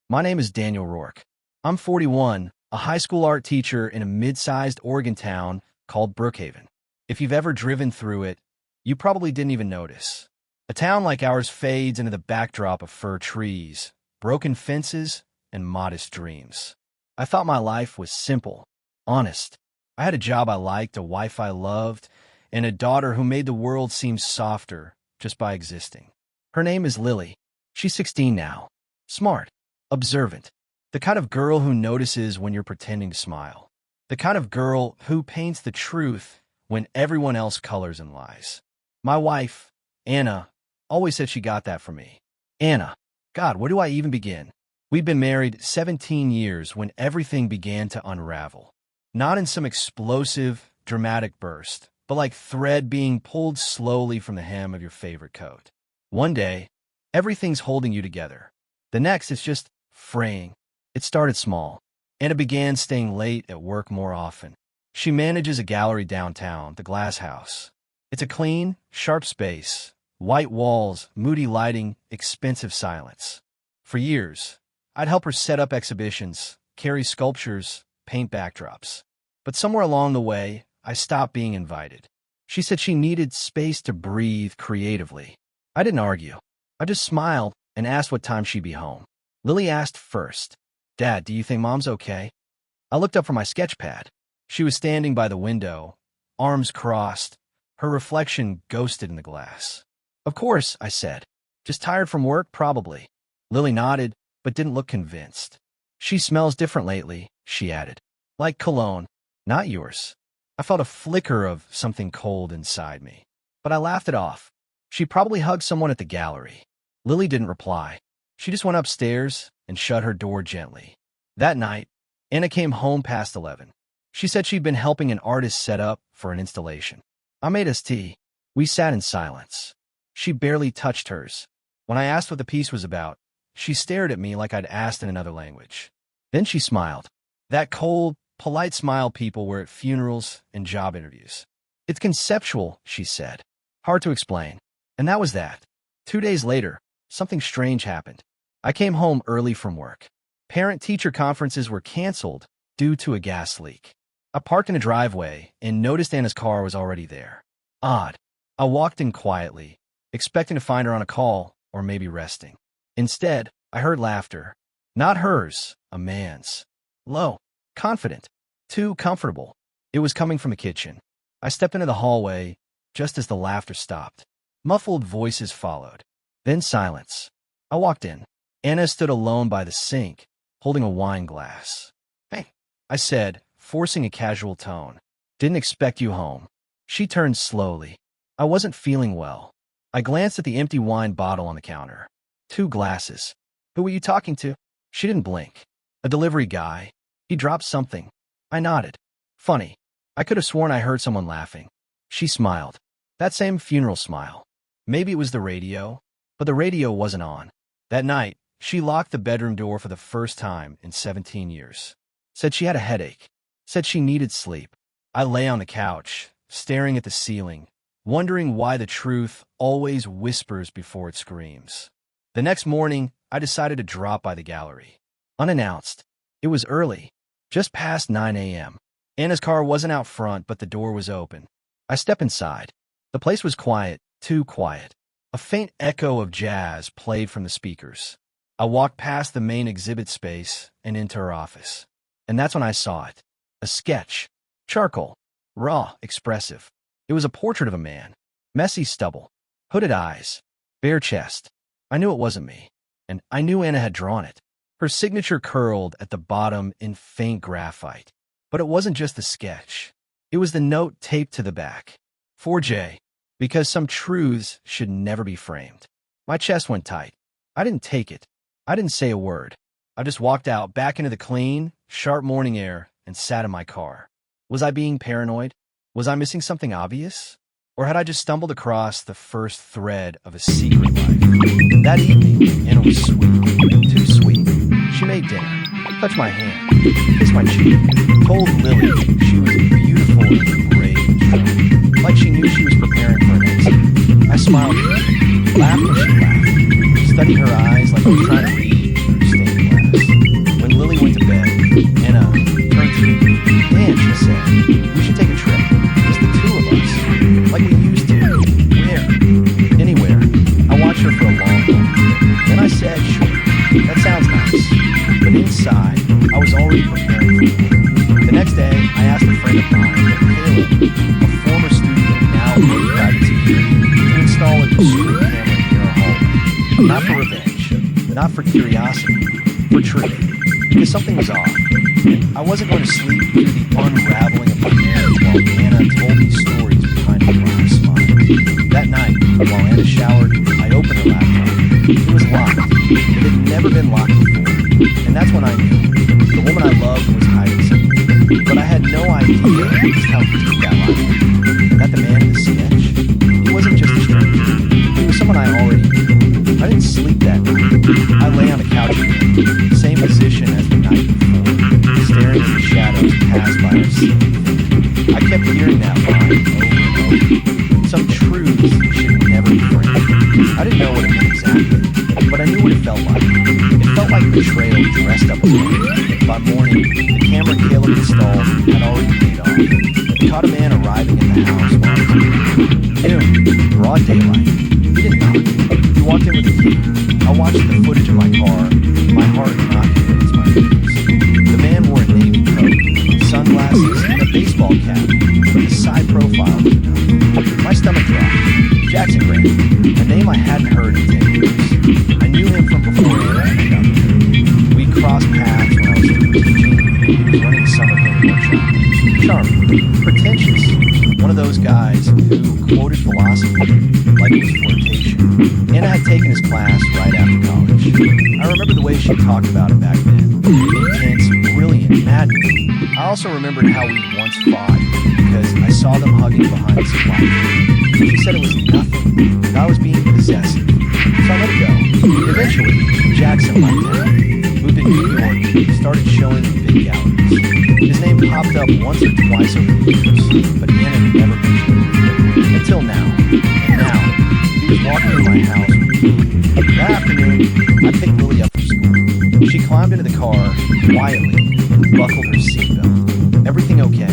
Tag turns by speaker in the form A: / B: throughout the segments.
A: My name is Daniel Rourke. I'm 41, a high school art teacher in a mid-sized Oregon town called Brookhaven. If you've ever driven through it, you probably didn't even notice. A town like ours fades into the backdrop of fir trees, broken fences, and modest dreams. I thought my life was simple, honest. I had a job I liked, a wife I loved, and a daughter who made the world seem softer just by existing. Her name is Lily. She's 16 now. Smart, observant, the kind of girl who notices when you're pretending to smile. The kind of girl who paints the truth when everyone else colors and lies. My wife, Anna, always said she got that from me. Anna, God, where do I even begin? We'd been married 17 years when everything began to unravel. Not in some explosive, dramatic burst, but like thread being pulled slowly from the hem of your favorite coat. One day, everything's holding you together. The next, it's just fraying. It started small. Anna began staying late at work more often. She manages a gallery downtown, the Glass House. It's a clean, sharp space, white walls, moody lighting, expensive silence. For years, I'd help her set up exhibitions, carry sculptures, paint backdrops. But somewhere along the way, I stopped being invited. She said she needed space to breathe creatively. I didn't argue. I just smiled and asked what time she'd be home. Lily asked first, "Dad, do you think Mom's okay?" I looked up from my sketch pad. She was standing by the window, arms crossed, her reflection ghosted in the glass. "Of course," I said. "Just tired from work, probably." Lily nodded, but didn't look convinced. "She smells different lately," she added. "Like cologne. Not yours." I felt a flicker of something cold inside me, but I laughed it off. She probably hugged someone at the gallery. Lily didn't reply. She just went upstairs and shut her door gently. That night, Anna came home past 11. She said she'd been helping an artist set up for an installation. I made us tea. We sat in silence. She barely touched hers. When I asked what the piece was about, she stared at me like I'd asked in another language. Then she smiled. That cold, polite smile people wear at funerals and job interviews. "It's conceptual," she said. "Hard to explain." And that was that. 2 days later, something strange happened. I came home early from work. Parent-teacher conferences were canceled due to a gas leak. I parked in a driveway and noticed Anna's car was already there. Odd. I walked in quietly, expecting to find her on a call or maybe resting. Instead, I heard laughter. Not hers, a man's. Low, confident, too comfortable. It was coming from the kitchen. I stepped into the hallway just as the laughter stopped. Muffled voices followed. Then silence. I walked in. Anna stood alone by the sink, holding a wine glass. "Hey," I said, forcing a casual tone. "Didn't expect you home." She turned slowly. I wasn't feeling well. I glanced at the empty wine bottle on the counter. 2 glasses. "Who were you talking to?" She didn't blink. "A delivery guy. He dropped something." I nodded. "Funny. I could have sworn I heard someone laughing." She smiled. That same funeral smile. Maybe it was the radio, but the radio wasn't on. That night, she locked the bedroom door for the first time in 17 years. Said she had a headache. Said she needed sleep. I lay on the couch, staring at the ceiling, wondering why the truth always whispers before it screams. The next morning, I decided to drop by the gallery. Unannounced. It was early, just past 9 a.m. Anna's car wasn't out front, but the door was open. I stepped inside. The place was quiet, too quiet. A faint echo of jazz played from the speakers. I walked past the main exhibit space and into her office. And that's when I saw it. A sketch. Charcoal. Raw, expressive. It was a portrait of a man. Messy stubble. Hooded eyes. Bare chest. I knew it wasn't me. And I knew Anna had drawn it. Her signature curled at the bottom in faint graphite. But it wasn't just the sketch. It was the note taped to the back. 4J. Because some truths should never be framed. My chest went tight. I didn't take it. I didn't say a word. I just walked out back into the clean, sharp morning air and sat in my car. Was I being paranoid? Was I missing something obvious? Or had I just stumbled across the first thread of a secret life? That evening, Anna was sweet. Too sweet. She made dinner, touched my hand, kissed my cheek, told Lily she was beautiful and brave and strong, like she knew she was preparing for an exit. I smiled at her, laughed when she laughed, studied her eyes like I was trying to read through stained glass. inside, I was already preparing for it. The next day, I asked a friend of mine, Caleb, a former student and now in private security, to install a discreet camera near our home. Not for revenge, not for curiosity, for truth. Because something was off. And I wasn't going to sleep through the unraveling of my marriage while Anna told me stories behind a glass smile. That night, while Anna showered, I opened her laptop. It was locked. It had never been locked before. And that's when I knew the woman I loved was hiding something. But I had no idea just how deep that lie was. And that the man in the sketch, he wasn't just a stranger. He was someone I already knew. I didn't sleep that night. I lay on the couch again, same position as the night before, staring at the shadows cast by our ceiling. I kept hearing that line over and over. Some truths should never be framed. I didn't know what it meant exactly, but I knew what it felt like. It felt like betrayal dressed up as one. By morning, the camera Caleb installed had already paid off. It caught a man arriving in the house while I was noon, broad daylight. He didn't knock. He walked in with a key. I watched the footage of my car, my heart knocking against my ribs. The man wore a navy coat, sunglasses, and a baseball cap, but his side profile was enough. My stomach dropped. Jackson Grant, a name I hadn't heard in 10 years. I knew him from before Anna ended up there. We crossed paths when I was still teaching. He was running a summer camp workshop. Charming, pretentious, one of those guys who quoted philosophy like it was flirtation. Anna had taken his class right after college. I remember the way she talked about it back then. Intense, brilliant, maddening. I also remembered how we once fought because I saw them hugging behind the supply chain. She said it was nothing, that I was being possessive. So I let it go. Eventually, Jackson liked him. Moved to New York, started showing in big galleries. His name popped up once or twice over the years, but Anna never mentioned it. Until now. And now, he was walking in my house with me. That afternoon, I picked Lily up from school. She climbed into the car quietly and buckled her seatbelt. Everything okay?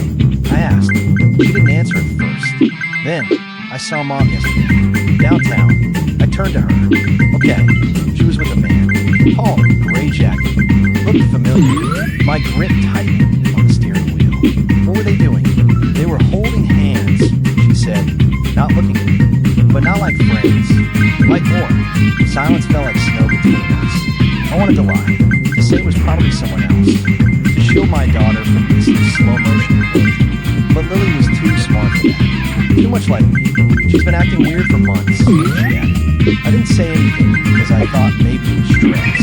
A: I asked. She didn't answer at first. Then, I saw Mom yesterday. Downtown. I turned to her. Okay. She was with a man. Tall, gray jacket. Looked familiar. My grip tightened on the steering wheel. What were they doing? They were holding hands, she said. Not looking at me. But not like friends. Like more. Silence fell like snow between us. I wanted to lie. To say it was probably someone else. To shield my daughter from this slow motion implosion. But Lily was too smart for that. Too much like me. She's been acting weird for months, she added. I didn't say anything because I thought maybe it was stress.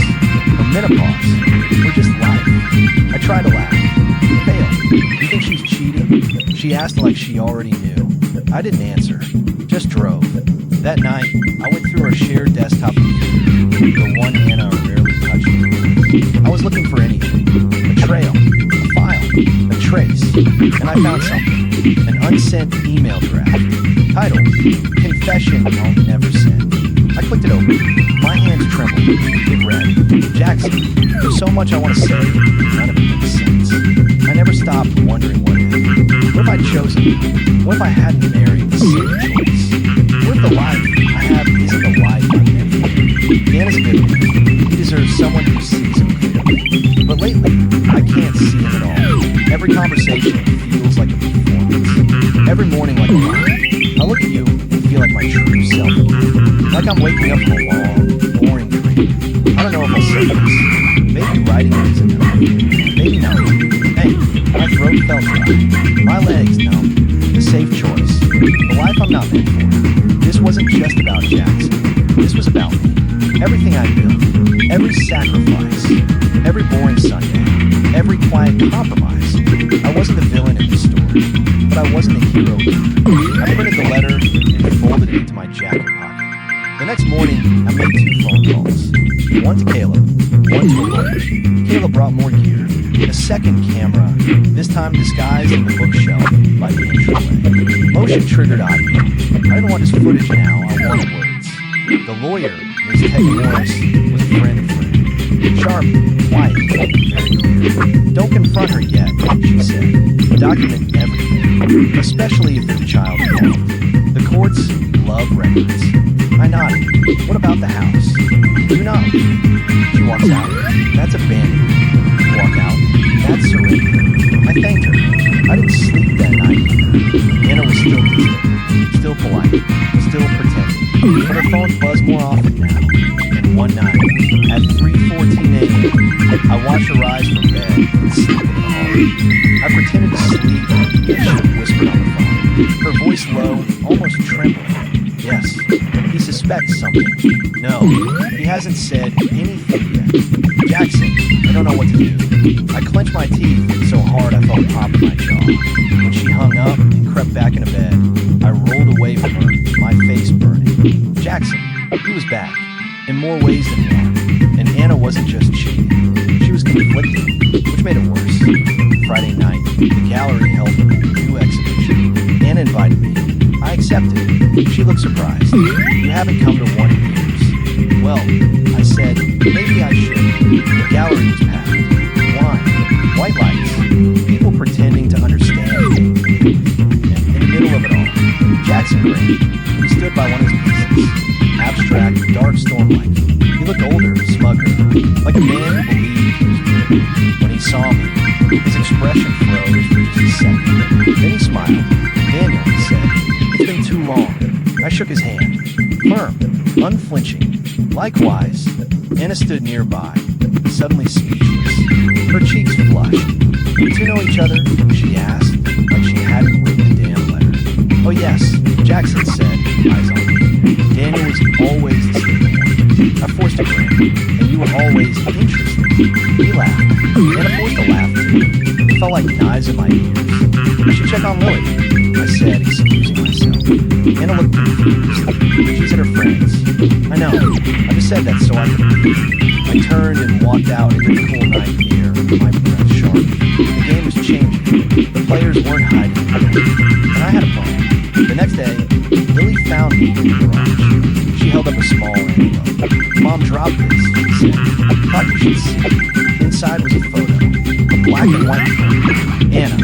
A: Or menopause. Or just life. I tried to laugh. Failed. You think she's cheating? She asked like she already knew. I didn't answer. Just drove. That night, I went through our shared desktop computer, the one Anna rarely touched. I was looking for anything. A trail. A file. A trace. And I found something. An unsent email draft. Titled, Confession I'll Never Send. I clicked it open. My hands trembled. It read, Jackson, there's so much I want to say, none of it makes sense. I never stopped wondering what if. What if I'd chosen? What if I hadn't married the same choice? What if the life I have isn't the life I'm meant for? Dan is a good man. He deserves someone who sees him clearly. But lately, I can't see him at all. Every conversation feels like a performance. Every morning like a lie. I look at you and feel like my true self again. Like I'm waking up from a long, boring dream. I don't know if I'll say this. Maybe writing it is enough. Maybe not. Hey, my throat felt dry. My legs numb. The safe choice. The life I'm not meant for. This wasn't just about Jackson. This was about me. Everything I built. Every sacrifice. Every boring Sunday. Every quiet compromise. I wasn't the villain in this story. But I wasn't a hero either. I printed the letter and folded it into my jacket pocket. The next morning, I made 2 phone calls. One to Caleb, one to a lawyer. Caleb brought more gear. A second camera, this time disguised in the bookshelf by the entryway. Motion triggered audio. I didn't want his footage now, I wanted words. The lawyer, Ms. Peggy Morris, was a friend of friend. Sharp, quiet, very clear. Don't confront her yet, she said. Document everything, especially if there's a child involved. The courts love records. I nodded. What about the house? Do not leave. She walks out. That's abandonment. not surrender. I thanked her. I didn't sleep that night either. Anna was still distant, still polite, still pretending. But her phone buzzed more often now. And one night, at 3:14 a.m., I watched her rise from bed and sleep in the hall. I pretended to sleep as she whispered on the phone, her voice low, almost trembling. Yes, he suspects something. No, he hasn't said anything yet. Jackson, I don't know what to do. I clenched my teeth so hard I felt a pop in my jaw. When she hung up and crept back into bed, I rolled away from her, my face burning. Jackson, he was back, in more ways than one. And Anna wasn't just cheating. She was conflicted, which made it worse. Friday night, the gallery held a new exhibition. Anna invited me. I accepted. She looked surprised. You haven't come to one in years. Well, I said, maybe I should. The gallery was packed. Wine, white lights, people pretending to understand. And in the middle of it all, Jackson grinned. He stood by one of his pieces. Abstract, dark stormlight. He looked older, smugger, like a man who believed he was good. When he saw me, his expression froze for just a second. Then he smiled. Daniel, he said, it's been too long. I shook his hand. Firm, unflinching. Likewise, Anna stood nearby, suddenly speechless. Her cheeks flushed. Do you know each other? She asked, like she hadn't written the damn letter. Oh yes, Jackson said, eyes on me. Daniel was always the sleeping one. I forced a grin, and you were always interested. He laughed. Anna forced a laugh too. It felt like knives in my ears. I should check on Lily, I said, excusing myself. Anna looked confused. She's at her friend's. I know. I just said that so I could leave. I turned and walked out into the cool night air, my breath sharp. The game was changing. The players weren't hiding anymore. And I had a plan. The next day, Lily found me in the garage. She held up a small envelope. Mom dropped this, she said. Thought you should see. Inside was a photo. A black and white photo. Anna,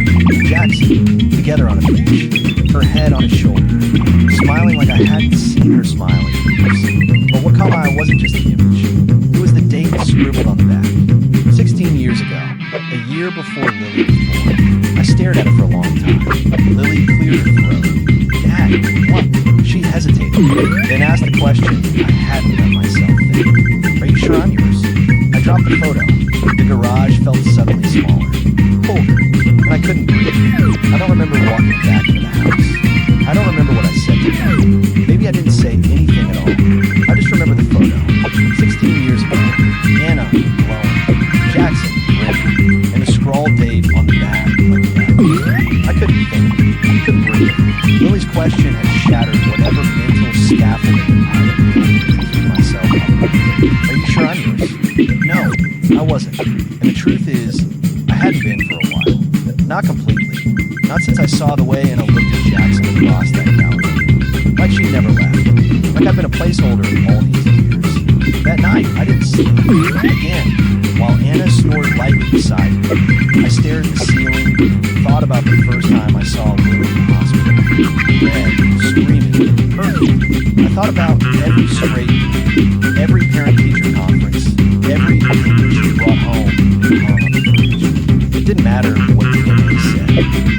A: Jackson, together on a beach. Her head on his shoulder. Smiling like I hadn't seen her smiling. But what caught my eye wasn't just the image. It was the date scribbled on the back. 16 years ago, a year before Lily was born. I stared at it for a long time. Lily cleared her throat. Dad, what? She hesitated, then asked a question I hadn't let myself think. Are you sure I'm yours? I dropped the photo. The garage felt suddenly smaller, colder, and I couldn't breathe. I don't remember walking back into the house. I don't remember what I said to her. Maybe I didn't say anything at all. I just remember the photo. 16 years ago. Anna, glowing. Jackson, grinning. And a scrawled date on the back like that. I couldn't think. I couldn't breathe. Lily's question had shattered whatever mental scaffolding I had built to keep myself up. Are you sure I'm yours? No, I wasn't. And the truth is, I hadn't been for a while. Not completely. Not since I saw the way Anna looked at Jackson across that gallery. Like she'd never left. Like I've been a placeholder all these years. That night, I didn't sleep. Again, while Anna snored lightly beside me, I stared at the ceiling and thought about the first time I saw Lily in the hospital. Red, screaming, hurting. I thought about every scrape, every parent-teacher conference, every paper she brought home and hung on the fridge. It didn't matter what the DNA said.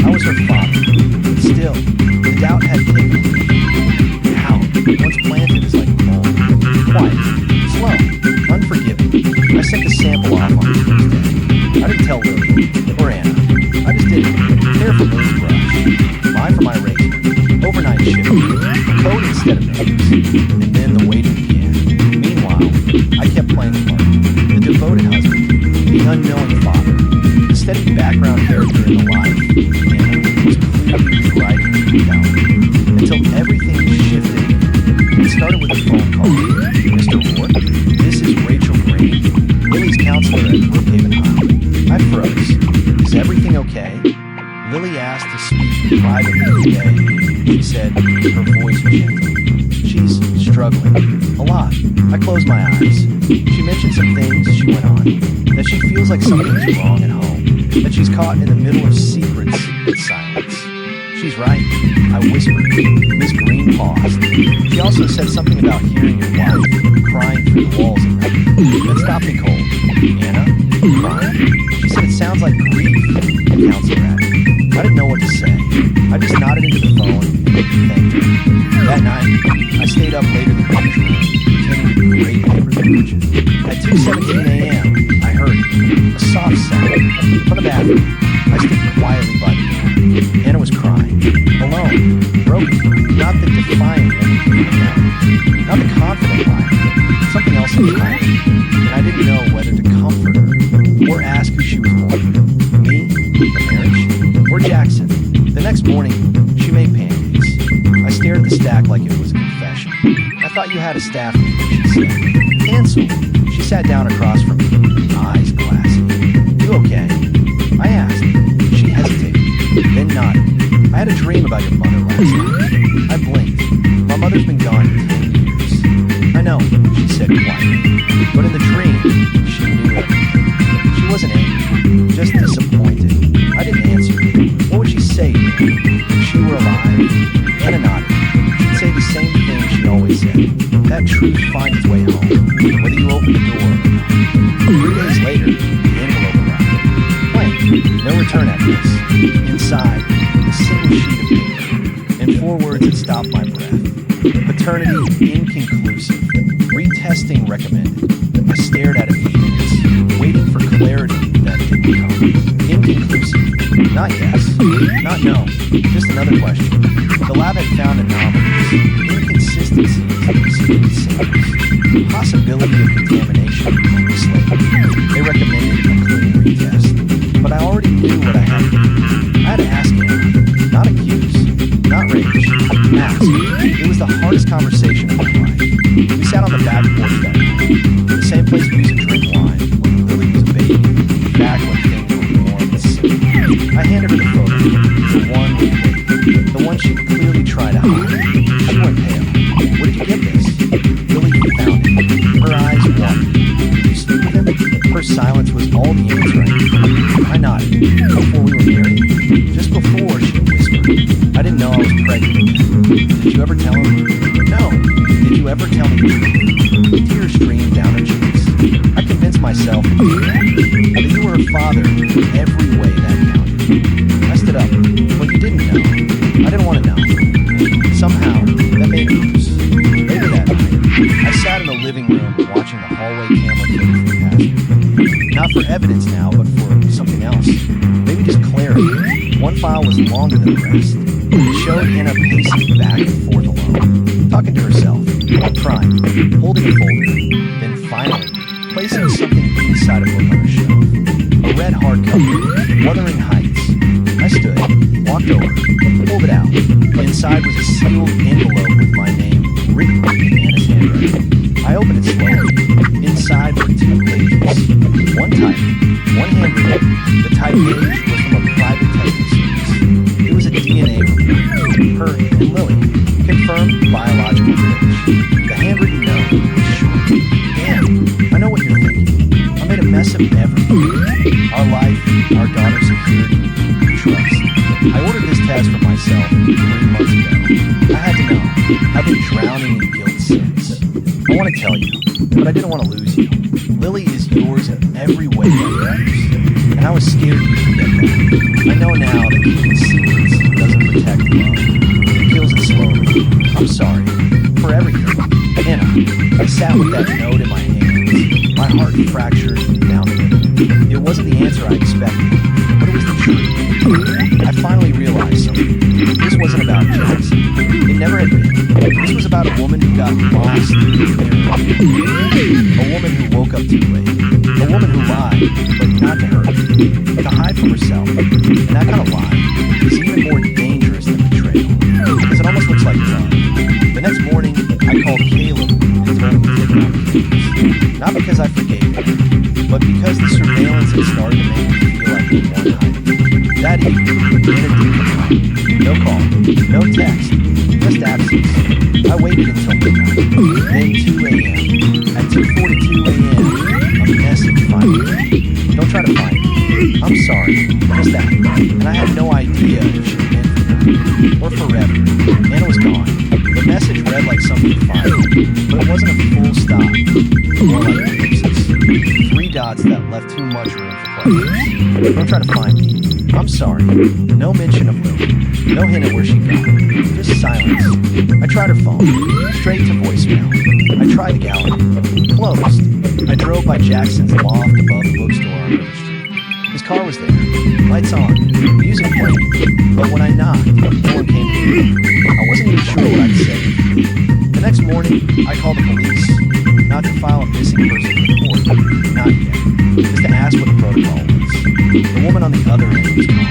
A: I was her father. But still, the doubt had taken me. Doubt, once planted, is like mold. Quiet, slow, unforgiving. I sent the sample off on Tuesday. I didn't tell Lily or Anna. I just did it. Hair for Lily's brush, mine for my razor, overnight shipping, code instead of names. And then the waiting began. Meanwhile, I kept playing the part. The devoted husband, the unknowing father, the steady background character in the life Anna was clearly writing down. Until everything shifted. It started with a phone call. Mr. Rourke, this is Rachel Green, Lily's counselor at Brookhaven High. I froze. Is everything okay? Lily asked to speak privately today. She said, her voice was gentle. She's struggling. A lot. I closed my eyes. She mentioned some things, she went on. That she feels like something's wrong at home. That she's caught in the middle of secrets and silence. She's right, I whispered. Miss Green paused. She also said something about hearing your wife crying through the walls at night. That stopped me cold. Anna? Crying? She said it sounds like grief. stayed up later than usual, pretending to be great paper beverages. At 2:17 a.m., I heard a soft sound in front of the bathroom. I stood quietly by the door. Anna was crying, alone, broken, not the defiant woman, no, not the confident liar, something else entirely, and I didn't know whether to comfort her or ask who she was mourning, me, the marriage, or Jackson. The next morning, she made pancakes. I stared at the stack like it was a confession. I thought you had a staff meeting, she said. Cancel. She sat down across from me, eyes glassy. You okay? I asked. She hesitated, then nodded. I had a dream about your mother last night. I blinked. My mother's been gone 10 years. I know, she said quietly. But in the dream, she knew everything. She wasn't angry, just disappointed. I didn't answer. What would she say to me? If she were alive? Anna nodded. She'd say the same thing she always said. That truth finds its way home, whether you open the door or not. 3 days later, the envelope arrived. Blank, no return address. Inside, a single sheet of paper. In 4 words that stopped my breath. Paternity inconclusive. Retesting recommended. I stared at it for minutes, waiting for clarity that didn't come. Inconclusive. Not yes, not no, just another question. The lab had found anomalies, inconsistencies in receiving samples, possibility of contamination from the slate. They recommended a clean retest, but I already knew what I had to do. I had to ask Anna, not accuse, not rage, ask. It was the hardest conversation of my life. We sat on the back porch that night, the same place we used to drink wine when Lily was a baby, back when things were warm and safe. I handed her the photo, the one with Lily, the one she clearly tried to hide. She went pale. Where did you get this? Lily found it. Her eyes watered. Did you sleep with him? Her silence was all the answer I needed. I nodded. Before we were married? Just before, she whispered. I didn't know I was pregnant. Did you ever tell him? No. Did you ever tell me the truth? Tears streamed down her cheeks. I convinced myself that you were a father in every way that counted. I stood up. But you didn't know. I didn't want to know. Somehow, that made it worse. Later that night, I sat in the living room watching the hallway camera footage past me. Not for evidence now, but for something else. Maybe just clarity. One file was longer than the rest. It showed Anna pacing back and forth alone, talking to herself, crying, holding a folder, then finally placing something inside a book on a shelf. A red hardcover, Wuthering Heights. I stood, walked over, pulled it out. Inside was a sealed envelope with my name written in Anna's handwriting. I opened it slowly. Inside were 2 pages. One typed, one handwritten. The typed page was from a private typing service. It was a DNA report. Her and Lily. Confirmed biological marriage. The handwritten note was short. Damn, I know what you're thinking. I made a mess of everything. Our life, our daughter's security, trust. I ordered this test for myself 3 months ago. I had to know. I've been drowning in guilt since. I want to tell you, but I didn't want to lose you. Lily is yours in every way that matters. And I was scared you'd forget that. I know now that keeping secrets doesn't protect love. It kills it slowly. I'm sorry. For everything. Anna, I sat with that note in my hands. My heart fractured down the middle. It wasn't the answer I expected, but it was the truth. I finally realized something. This wasn't about Jackson. It never had been. This was about a woman who got lost in the mirror. A woman who woke up too late. A woman who lied, but not to her. To hide from herself. And that kind of lie is even more dangerous than betrayal. Because it almost looks like love. The next morning, I called Caleb and told him to take out the keys. Not because I forgave him, but because the surveillance had started to make me feel like we weren't hiding. That evening, Anna didn't come. No call, no text, just absence. I waited until midnight, then 2 a.m. At 2:42 a.m., a message finally came. Don't try to find me. I'm sorry, just that. And I had no idea if she meant for or forever. Anna was gone. The message read like something final, but it wasn't a full stop. More like ellipses. 3 dots that left too much room for questions. Don't try to find me. I'm sorry. No mention of Lily. No hint at where she got. Just silence. I tried her phone. Straight to voicemail. I tried the gallery. Closed. I drove by Jackson's loft above the bookstore on River Street. His car was there. Lights on. Music playing. But when I knocked, no one came to me. I wasn't even sure what I'd say. The next morning, I called the police. Not to file a missing person report. Not yet. Just to ask what the protocol was. The woman on the other end was calm.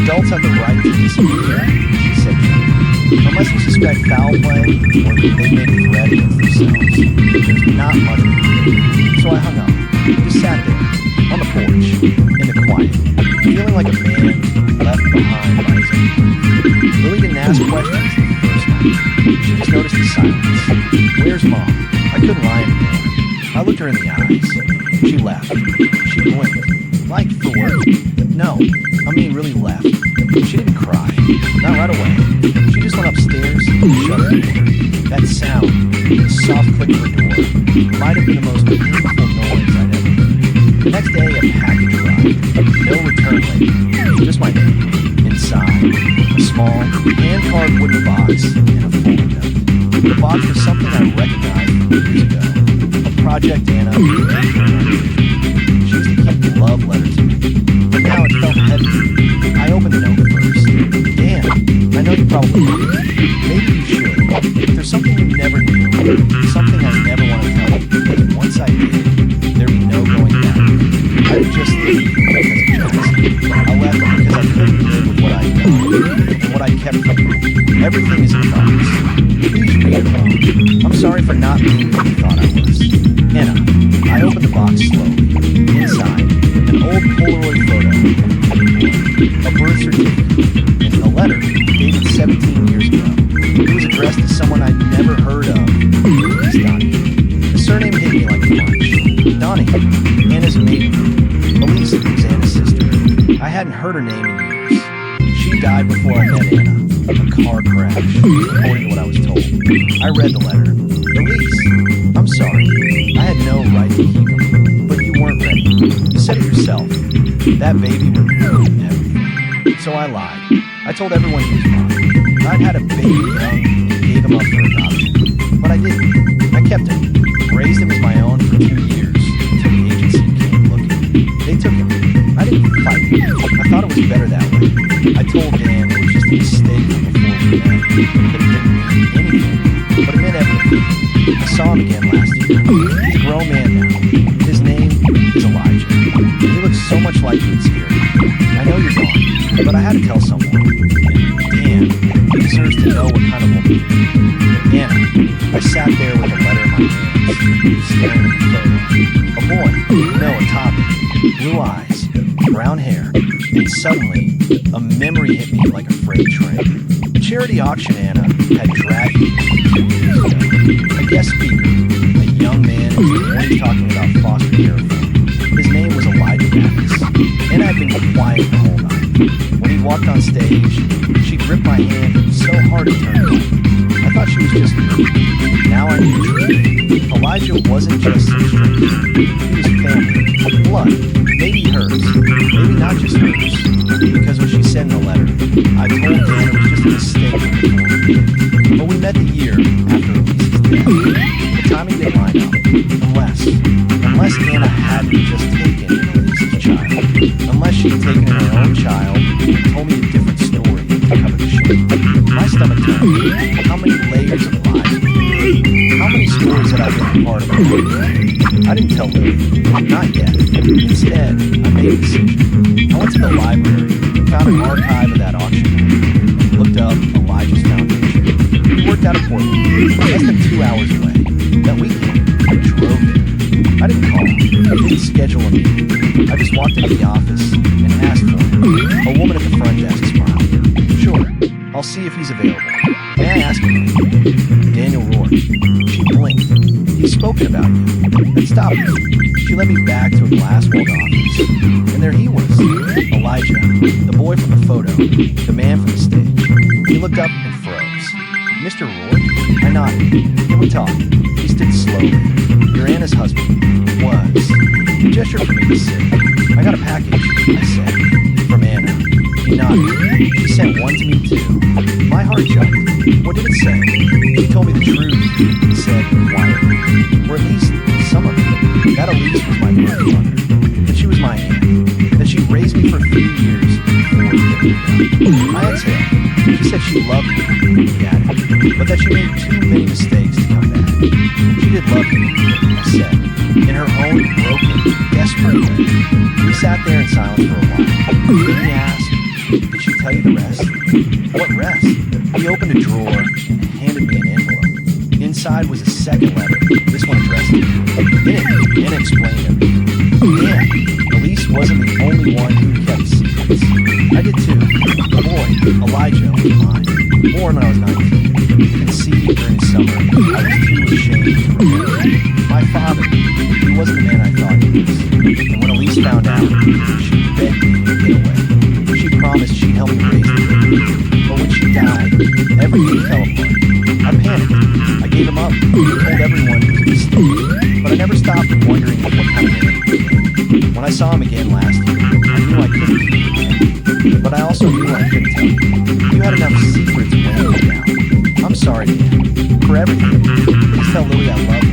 A: Adults have the right to disappear, she said gently. Unless you suspect foul play or they made a threat against themselves, there's not much we can do. So I hung up. Just sat there, on the porch, in the quiet, feeling like a man left behind by his own grief. Lily didn't ask questions the first night. She just noticed the silence. Where's Mom? I couldn't lie anymore. I looked her in the eyes. She laughed. She blinked. Like for work? No, I mean really left. She didn't cry. Not right away. She just went upstairs and shut her door. That sound, the soft click of her door, might have been the most painful noise I'd ever heard. The next day, a package arrived. No return label. Just my name. Inside, a small, hand-carved wooden box and a folded note. The box was something I recognized from years ago. A Project Anna. She used to keep love letters to me. But now it felt heavy. I opened the note first. Dan, I know you probably knew. Maybe you should. There's something you never knew. Something I never want to tell you. Because once I did, there'd be no going back. I would just leave because of Jackson. I left because I couldn't live with what I'd done and what I'd kept from you. Everything is in the box. Please read it all. I'm sorry for not being what you thought I was. Anna, I opened the box slowly. Inside, an old Polaroid photo of a birth certificate, and a letter dated 17 years ago. It was addressed to someone I'd never heard of, Elise Donahue. The surname hit me like a punch. Donahue, Anna's maiden name. Elise was Anna's sister. I hadn't heard her name in years. She died before I met Anna. A car crash, according to what I was told. I read the letter. Elise, I'm sorry. I had no right to keep him, but you weren't ready. You said it yourself. That baby would ruin everything. So I lied. I told everyone he was mine. I'd had a baby young and gave him up for adoption. But I didn't. I kept him. Raised him as my own for 2 years until the agency came looking. They took him. I didn't fight him. I thought it was better that way. I told Dan it was just a mistake from before we met. That it didn't mean anything. But it meant everything. I saw him again last year. He's a grown man now. His name is Elijah. He looks so much like you and scared me. I know you're gone, but I had to tell someone. And Dan, he deserves to know what kind of woman you are. Anna, I sat there with a letter in my hands, staring at the photo. A boy, no, a toddler, blue eyes, brown hair, and suddenly, a memory hit me like a freight train. The charity auction Anna had dragged me 2 years ago. A guest speaker, a young man in his 20s talking about foster care reform. His name was Elijah Mathis, and I'd been quiet the whole night. When he walked on stage, she gripped my hand so hard it turned me. I thought she was just me. Now I knew the truth. Elijah wasn't just some stranger. He was family, blood, maybe hers, maybe not just hers. Because when she said in the letter, I told Dan it was just a mistake before we did. But we met the year after Elise's death. The timing didn't line up. Unless Anna hadn't just taken Elise's child. Unless she'd taken her own child and told me a different story to cover the show. My stomach turned. How many layers of lies? How many stories had I been a part of? I didn't tell Lily. Not yet. Instead, I made a decision. I went to the library, found an archive of that auction, looked up Elijah's foundation. He worked out of Portland, less than 2 hours away. That weekend, I drove there. I didn't call. I didn't schedule a meeting. I just walked into the office and asked for him. A woman at the front desk smiled. Sure, I'll see if he's available. May I ask him? Daniel Rourke. She blinked. He's spoken about you. Then stopped me. She led me back to a glass-walled office. And there he was. Elijah, the boy from the photo, the man from the stage. He looked up and froze. Mr. Rourke? I nodded. Can we talk? He stood slowly. You're Anna's husband. Was. He gestured for me to sit. I got a package, I said. From Anna. heart jumped. What did it say? She told me the truth, it said quietly. Or at least some of it. That Elise was my birth mother. That she was my aunt. That she raised me for 3 years before giving me up. I exhaled. She said she loved me, he added, but that she made too many mistakes to come back. She did love me, I said, in her own broken, desperate way. We sat there in silence for a while. Then he asked, did she tell you the rest? What rest? He opened a drawer and handed me an envelope. Inside was a second letter, this one addressed to me. In it, Anna explained everything. And Elise wasn't the only one who kept secrets. I did too. A boy, Elijah, was mine. Born when I was 19. Conceived during summer. I was too ashamed to remember. My father, he wasn't the man I thought he was. And when Elise found out, she begged me to get away. She promised she'd help me raise the baby. But when she died, everything fell apart. I panicked. I gave him up. Told everyone it was a mistake. But I never stopped wondering what kind of man he became. When I saw him again last year, I knew I couldn't keep him. But I also knew I couldn't tell you. You had enough secrets weighing me down. I'm sorry, Dan, for everything. Please tell Lily I love her,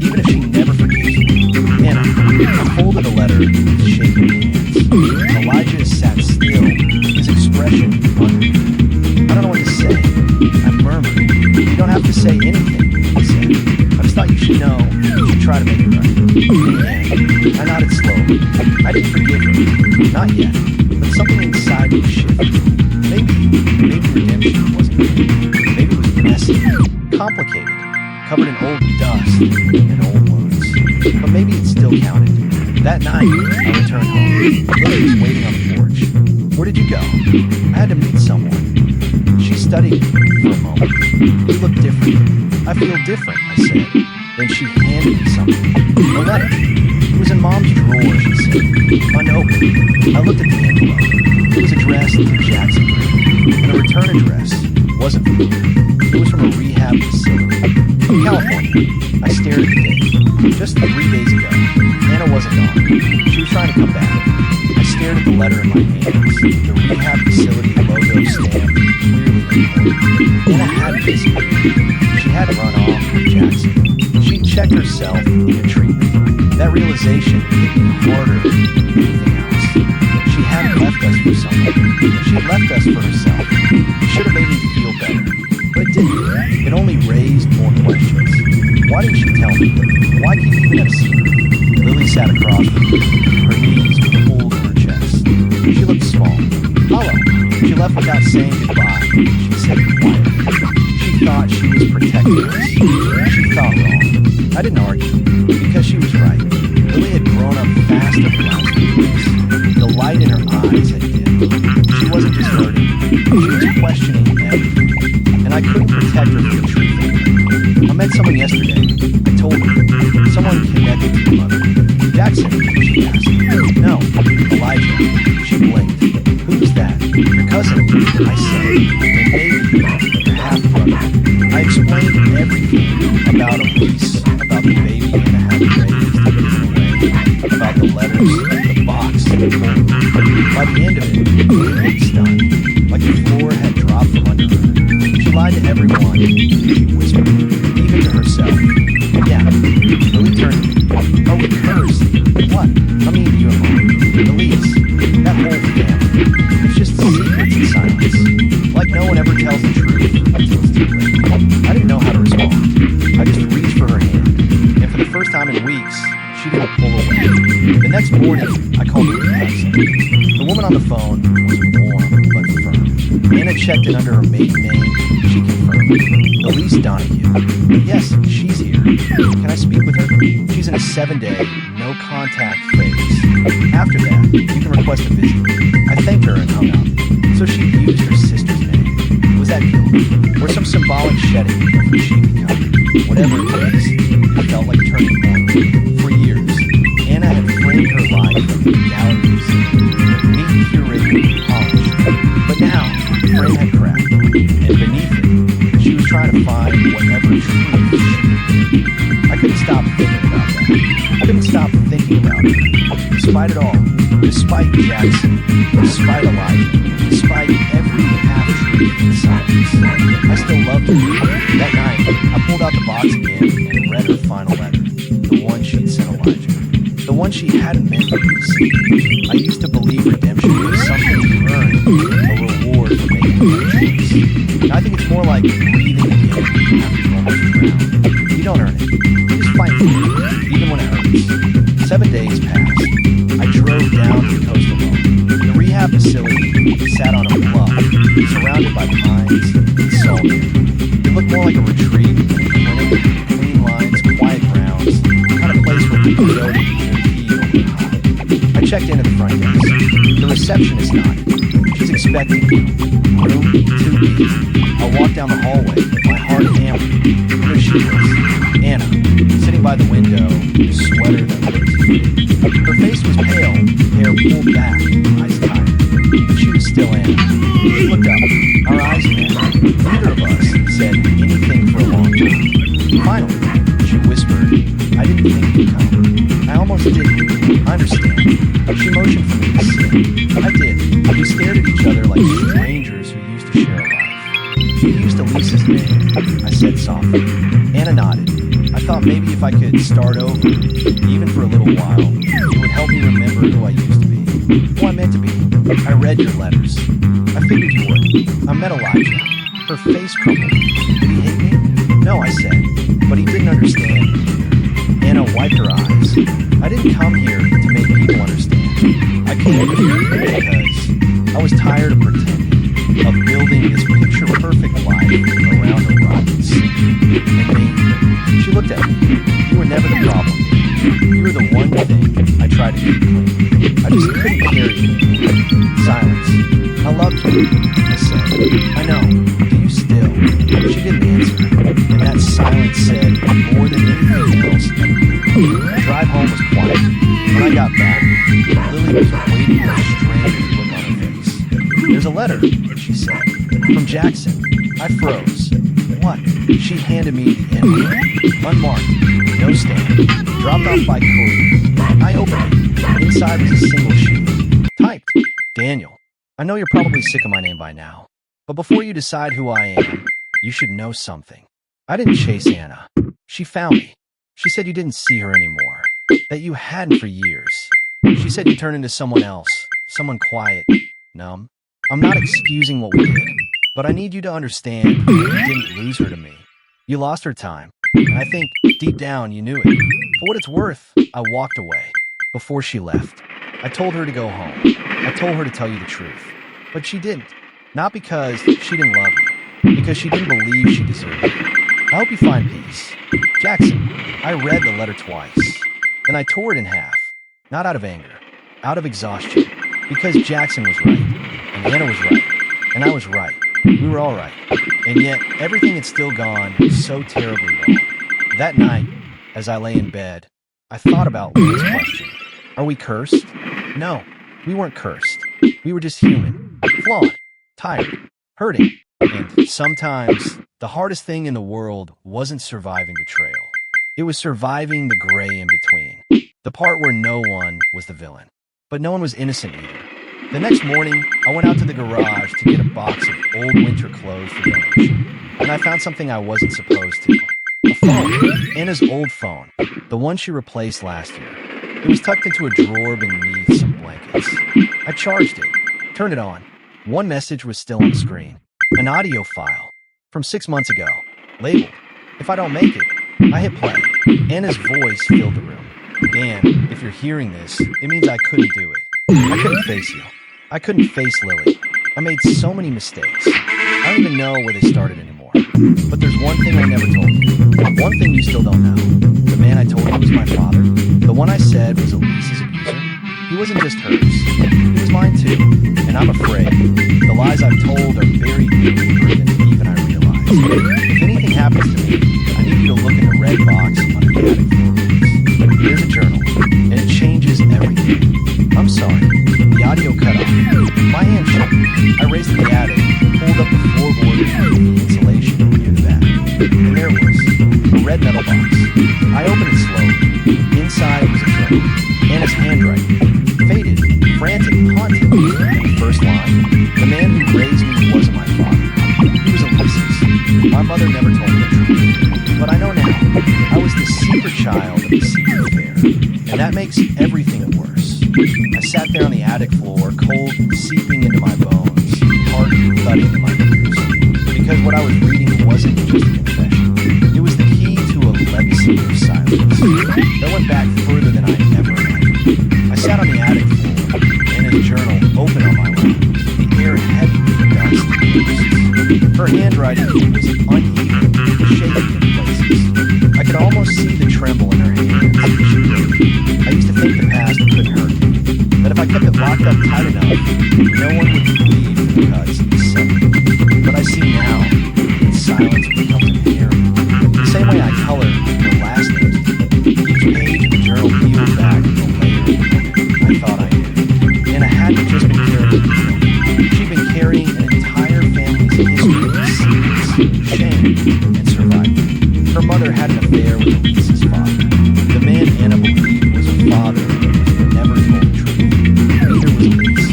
A: even if she never forgives me. Anna, I folded a letter with shaking hands. Elijah sat still, his expression unreal. I don't know what to say. I murmured. You don't have to say anything, he said. I just thought you should know. You should try to make it right. And I nodded slowly. I didn't forgive her. Not yet. But something inside me shifted. Maybe redemption wasn't good. Maybe it was messy, complicated, covered in old dust and old wounds. But maybe it still counted. That night, I returned home. Lily was waiting on the porch. Where did you go? I had to meet someone. She studied me for a moment. You look different. I feel different, I said. Then she handed me something. A letter. It was in Mom's drawer, she said. Unopened. I looked at the envelope. It was addressed to Jackson, and the return address wasn't from here. It was from a rehab facility in California. I stared at the date. Just 3 days ago, Anna wasn't gone. She was trying to come back. I stared at the letter in my hands. The rehab facility logo stamped clearly important. Anna had disappeared. She had run off with Jackson. She checked herself into treatment. That realization hit me harder than anything else. She hadn't left us for someone. She had left us for herself. It should have made me feel better. But it didn't. It only raised more questions. Why didn't she tell me? Why keep keeping it a secret? Lily sat across from me. Her knees pulled in her chest. She looked small. Hollow. She left without saying goodbye. She said quietly. She thought she was protecting us. She thought wrong. I didn't argue, because she was right. Lily had grown up fast over the last few weeks. The light in her eyes had dimmed. She wasn't just hurting. She was questioning everything. And I couldn't protect her from the truth. I met someone yesterday. I told her. Someone connected to your mother. Jackson, she asked. No, Elijah. She blinked. Who's that? Your cousin, I said. And maybe your half-brother. I explained everything about Elise, about the baby Anna had raised and given away, about the letters, the box, the phone. By the end of it, Lily was stunned, like the floor had dropped from under her. She lied to everyone, she whispered, even to herself. Yeah, Lily turned to me. Oh, it hurts. What? I mean, your mom, Elise, that whole family. It's just secrets and silence. Like no one ever tells the truth until it's too late. I didn't know how to respond. I just reached for her hand, and for the first time in weeks, she didn't pull away. The next morning, I called the rehab center. The woman on the phone was warm but firm. Anna checked it under her maiden name. She confirmed. Elise Donahue. Yes, she's here. Can I speak with her? She's in a 7-day, no-contact phase. After that, you can request a visit. I thanked her and hung up. So she used her sister's name. Was that guilt? Or some symbolic shedding of who she'd become? Whatever it is, it felt like a turning point. For years, Anna had framed her life in galleries, neat, curated, polished. But now, the frame had cracked, and beneath it, she was trying to find whatever truth she needed. I couldn't stop thinking about that. I couldn't stop thinking about it. Despite it all, Despite Jackson, despite Elijah, despite every half-truth and silence, I still loved her. That night, I pulled out the box again and read her final letter, the one she'd sent Elijah. The one she hadn't meant for me to see. I used to believe redemption was something you earn, a reward for making a good choice. I think it's more like breathing again after you almost drown. You don't earn it. You just fight for it, even when it hurts. 7 days passed. I drove down to the coast alone. The rehab facility sat on a bluff, surrounded by pines and salt. It looked more like a retreat than a clinic. Clean lines, quiet grounds, the kind of place where people go to I checked in at the front desk. The receptionist nodded. She's expecting me. Room 2B. I walked down the hallway, my heart hammered. There she was, Anna, sitting by the window, sweater that looked. Her face was pale, hair pulled back, eyes tired. But she was still Anna. She looked up. Our eyes met. Neither of us said anything for a long time. Finally, she whispered, "I didn't think you'd come." I almost didn't. I understand. She motioned for me to sit. I did. We stared at each other like strangers who used to share a life. "You used Elisa's name," I said softly. Anna nodded. I thought maybe if I could start over, even for a little while, it would help me remember who I used to be, who I meant to be. "I read your letters. I figured you would. I met Elijah." Her face crumpled. "Did he hit me?" "No," I said, but he didn't understand either. Anna wiped her eyes. "I didn't come here to make people understand. I came here because I was tired of pretending, of building this picture-perfect life around a rotten sea. And me." She looked at me. "You were never the problem. You were the one thing I tried to keep clean. I just couldn't carry you." Silence. "I loved you," I said. "I know. Do you still?" She didn't answer, and that silence said more than anything else ever did. The drive home was quiet. When I got back, Lily was waiting with a strange look on her face. "There's a letter," she said, "from Jackson." I froze. "What?" She handed me the envelope, unmarked, no stamp, dropped off by courier. I opened it. Inside was a single sheet. Typed, "Daniel, I know you're probably sick of my name by now, but before you decide who I am, you should know something. I didn't chase Anna. She found me. She said you didn't see her anymore, that you hadn't for years. She said you turned into someone else, someone quiet, numb. I'm not excusing what we did, but I need you to understand you didn't lose her to me. You lost her time, and I think deep down you knew it. For what it's worth, I walked away. Before she left, I told her to go home. I told her to tell you the truth. But she didn't. Not because she didn't love you, because she didn't believe she deserved you. I hope you find peace. Jackson." I read the letter twice. Then I tore it in half. Not out of anger, out of exhaustion. Because Jackson was right, and Anna was right, and I was right. We were all right. And yet, everything had still gone so terribly wrong. That night, as I lay in bed, I thought about Lily's question. Are we cursed? No, we weren't cursed. We were just human, flawed, tired, hurting. And sometimes, the hardest thing in the world wasn't surviving betrayal. It was surviving the gray in between. The part where no one was the villain. But no one was innocent either. The next morning, I went out to the garage to get a box of old winter clothes for donation. And I found something I wasn't supposed to. A phone. Anna's old phone. The one she replaced last year. It was tucked into a drawer beneath some blankets. I charged it. Turned it on. One message was still on the screen. An audio file. From 6 months ago. Labeled. If I don't make it. I hit play. Anna's voice filled the room. "Dan, if you're hearing this, it means I couldn't do it. I couldn't face you. I couldn't face Lily. I made so many mistakes. I don't even know where they started anymore. But there's one thing I never told you. One thing you still don't know. The man I told you was my father. The one I said was Elisa's abuser. He wasn't just hers. He was mine too. And I'm afraid the lies I've told are buried deeper than even I realize. If anything happens to me, I need you to look in the red box under the attic floorboards. Here's a journal, and it changes everything. I'm sorry. The audio cut off. My hand shook. I raced to the attic, pulled up the floorboard with the insulation near the back. And there it was, a red metal box. I opened it slowly. Inside was a journal. Anna's handwriting. Faded, on TV. The first line, the man who raised me wasn't my father. He was Elise's. My mother never told me the truth. But I know now, I was the secret child of the secret affair. And that makes everything worse. I sat there on the attic floor, cold seeping into my bones, heart thudding in my ears. Because what I was reading wasn't just a confession. It was the key to a legacy of silence that went back further than I ever imagined. I sat on the attic floor, and a journal open on my lap, the air heavy with dust and bruises. Her handwriting was uneven, shaky in places. I could almost see the tremble in her hands as she wrote. I used to think the past couldn't hurt me, that if I kept it locked up tight enough, no one would believe the cuts and seven. But I see now that silence becomes inherent. The same way I color her last note. Each page of the journal peeled back with a layer of woman I thought I knew. And I hadn't just been carrying it. She'd been carrying an entire family's history of secrets, shame, and survival. Her mother had an affair with Elise's father. The man Anna believed was her father, but never told the truth. Neither was Elise.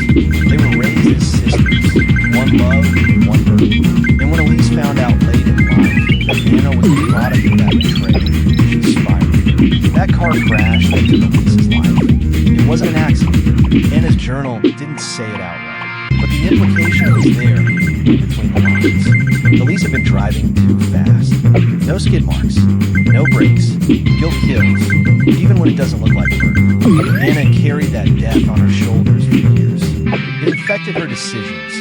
A: They were raised as sisters. One love, one burden. And when Elise found out late in life that Anna was the product of that betrayal, she spiraled. That car crash that took Elise's life. It wasn't an accident. Anna's journal didn't say it outright, but the implication was there between the lines. Elise had been driving too fast. No skid marks, no brakes. Guilt kills, even when it doesn't look like murder. Anna carried that death on her shoulders for years. It infected her decisions,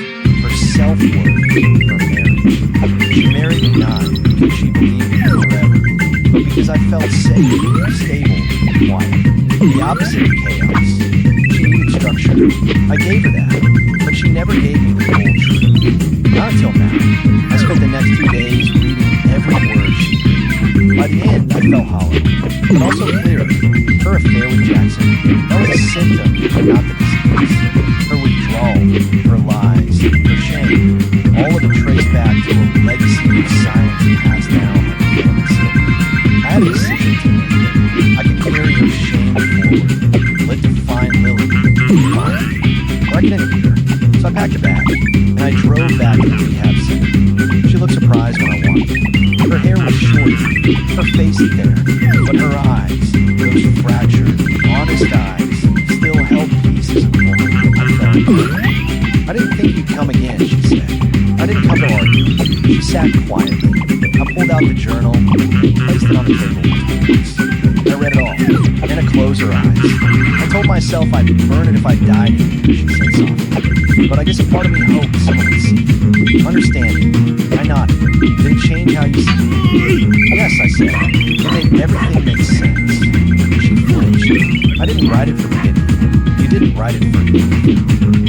A: her self-worth, her marriage. She married me not because she believed in forever, but because I felt safe, stable, and quiet. The opposite of chaos. She needed structure. I gave her that, but she never gave me the full truth. Not until now. I spent the next 2 days reading every word she wrote. By the end, I felt hollow, but also clearly, her affair with Jackson, that was a symptom, not the disease. Her withdrawal, her lies, her shame, all of it traced back to a legacy of silence passed down like a family secret. I had a decision to make. I could carry her shame forward, let to find Lily, find her, or I could interview her. So I packed a bag, and I drove back to the rehab center. She looked surprised when I walked in. Her hair was short, her face thinner, but her eyes, those fractured, honest eyes, still held pieces of woman. I felt. I didn't think you'd come again, she said. I didn't come to argue. She sat quietly. I pulled out the journal and placed it on the table between us. I read it all. Anna closed her eyes. I told myself I'd burn it if I died in here, she said softly. But I guess a part of me hoped someone would see. Understand it. I nodded. Did it change how you see me? Yes, I said. It made everything make sense. She flinched. I didn't write it for pity. You didn't write it for me.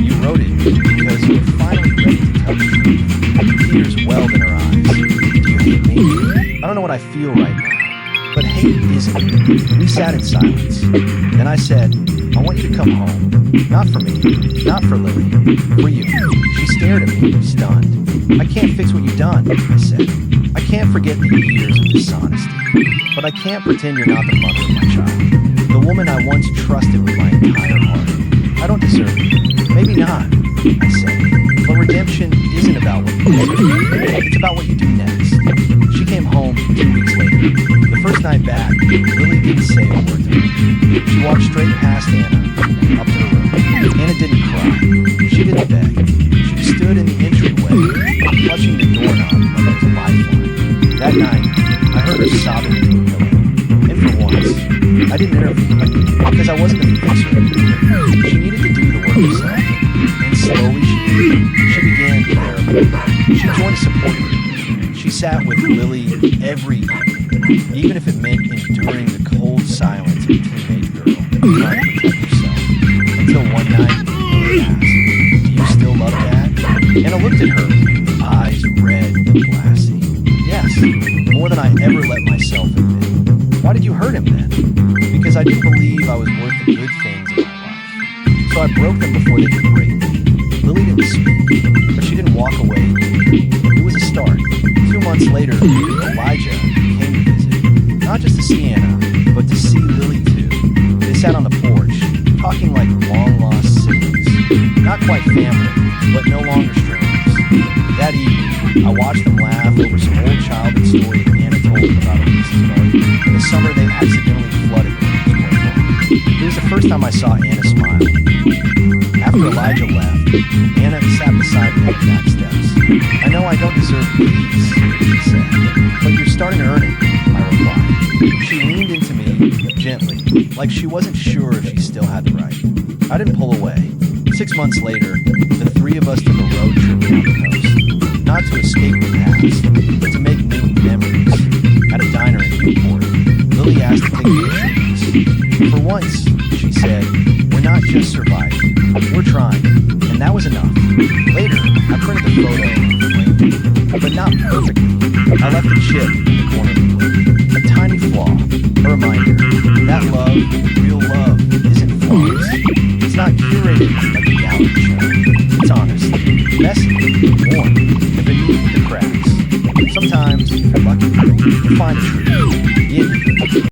A: You wrote it because you were finally ready to tell the truth. Tears welled in her eyes. Do you hate me? I don't know what I feel right now. But hate isn't it. We sat in silence. Then I said, I want you to come home. Not for me. Not for Lily. For you. She stared at me, stunned. I can't fix what you've done, I said. I can't forget the years of dishonesty. But I can't pretend you're not the mother of my child. The woman I once trusted with my entire heart. I don't deserve it. Maybe not, I said. But redemption isn't about what you do. It's about what you do next. She came home 2 weeks later. The first night back, Lily didn't say a word to me. She walked straight past Anna and up to her room. Anna didn't cry. She didn't beg. She just stood in the entryway, clutching the doorknob like it was a lifeline. That night, I heard her sobbing into a pillow. And for once, I didn't interview her because I wasn't going to fix her. She needed to do the work herself. And slowly she began therapy. She joined a support group. She sat with Lily every evening, even if it meant enduring the cold silence of a teenage girl trying to protect herself. Until one night, Lily asked, do you still love Dad? And I looked at her, eyes red and glassy. Yes, more than I ever let myself admit. Why did you hurt him then? Because I didn't believe I was worth the good things in my life. So I broke them before they could break me. Lily didn't speak, but she didn't walk away. It was a start. 2 months later, Elijah came to visit. Not just to see Anna, but to see Lily too. They sat on the porch, talking like long-lost siblings. quite family, but no longer strangers. That evening, I watched them laugh over some old childhood story that Anna told them about Elise's garden. In the summer, they accidentally flooded Anna's playground. It was the first time I saw Anna smile. After Elijah left, Anna sat beside me on the back steps. I know I don't deserve peace, she said, but you're starting to earn it, I replied. She leaned into me gently, like she wasn't sure if she still had the right. I didn't pull away. 6 months later, the three of us took a road trip down the coast. Not to escape the past, but to make new memories. At a diner in Newport, Lily asked to take pictures. For once, she said, we're not just surviving, we're trying. And that was enough. Later, I printed the photo and framed it, but not perfectly. I left a chip in the corner of the plate. A tiny flaw, a reminder that love, real love, isn't flawless. It's not curated like a reality show. It's honest, messy, warm, and beneath the cracks. Sometimes, if you're lucky, you'll find a truth.